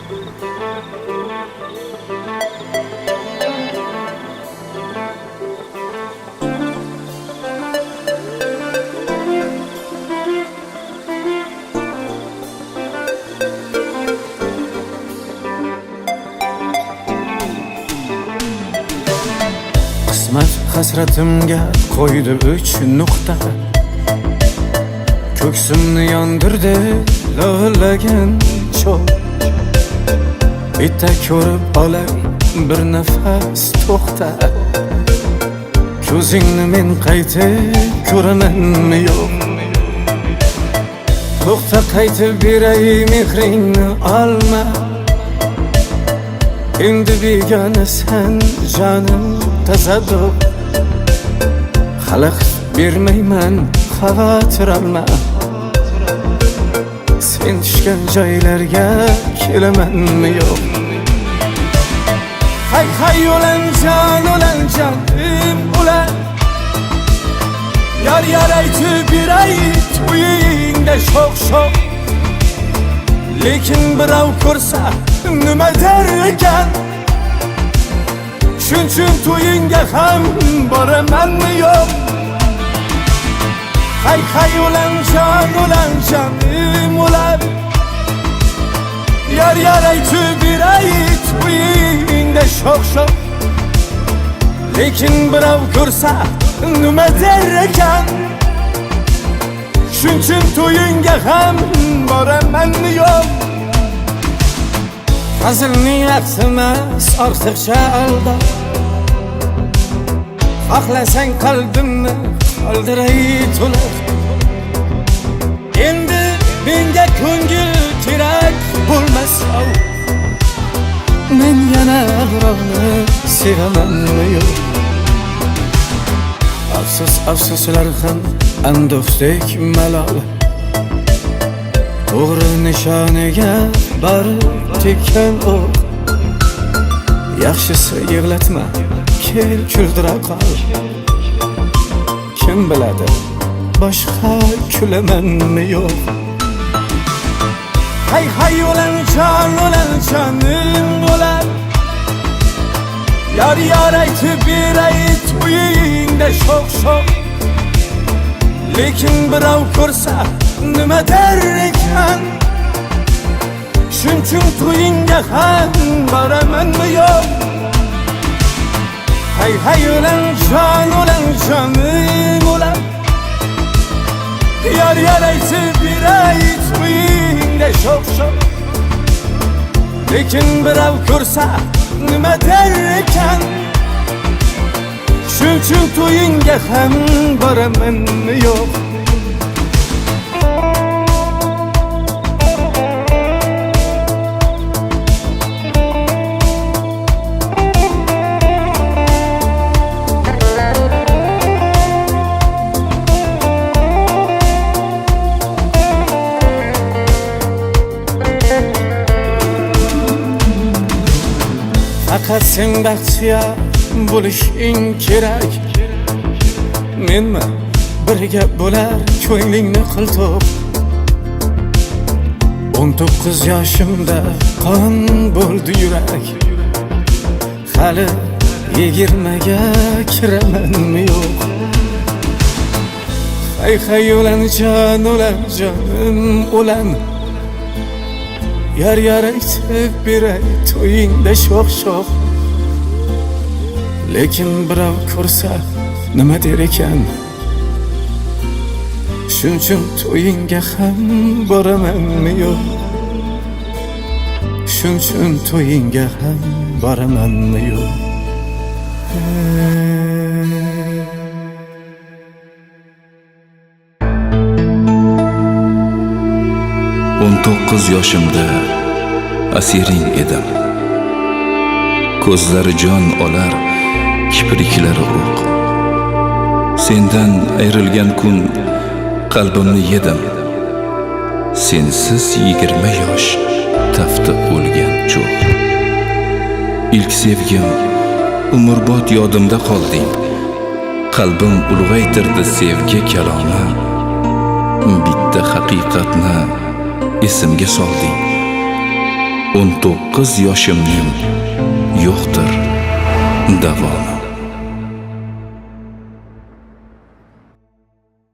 Qismat hasratimga qo'ydi 3 nuqta. Ko'ksimni yondirdi lo'lagan cho'g'. Bitta ko'rib olay bir nafas to'xta. Ko'zingni men qaytib ko'ramanmi yo'q? To'xta, qaytib beray mehringni olma. Endi begonasan jonim tasadduq. Xalaqit bermayman, xavotir olma. Sen tushgan joylarga kelamanmi yo'q? Hay hay o'lanjon ulan. Yar aytib beray to'yingda sho'x. Lekin birov ko'rsa nima der ekan? Shuning to'yingga ham boramanmi yo'q? Hay o'lanjon ulan. Yar aytib beray to'yingda sho'x. Lekin birov ko'rsa nima der ekan? Shuning to'yingga ham boramanmi yo'q? Hazilni yaxshimas ortiqcha alda. Xohlasang qalbimni qoldiray to'liq. Endi menga ko'ngil kerak bo'lmasa, men yana birovni sevamanmi yo'q? Afsuslar ham ando'xdek malol. To'g'ri nishoniga borib tekkan o'q. Yaxshisi yig'latma, kel kuldira qol. Kim biladi, boshqa kulamanmi yo'q? Hay o'lanjonim ulan. Yar aytib beray to'yingda sho'x. Lekin birov ko'rsa nima der ekan? Shuning to'yingga ham boramanmi yo'q? Hay o'lanjonim ulan. Yar aytib beray to'yingda sho'x. Lekin birov ko'rsa nima der ekan? Shuning to'yingga ham boramanmi yo'q? Faqat sen baxtiyor bo'lishing kerak. Menmi birga bo'lar ko'nglingni qiltoq. 19 yoshimda qon bo'ldi yurak. Hali 20ga kiramanmi yo'q? Hay o'lanjonim ulan. Yar aytib beray to'yingda sho'x. Lekin birov ko'rsa nima der ekan? Shuning to'yingga ham boramanmi yo'q? Shuning to'yingga ham boramanmi yo'q? 19 yoshimda asiring edim. Ko'zlari jon olar, kipriklari o'q. Sendan ayrilgan kun qalbimni yedim. Sensiz 20 yosh tafti o'lgan cho'q. İlk sevgim umrbod yodimda qolding. Qalbim ulg'aytirdi sevgi kalomi. Bitta haqiqatni esimga solding. 19 yoshimning yo'qdir davomi.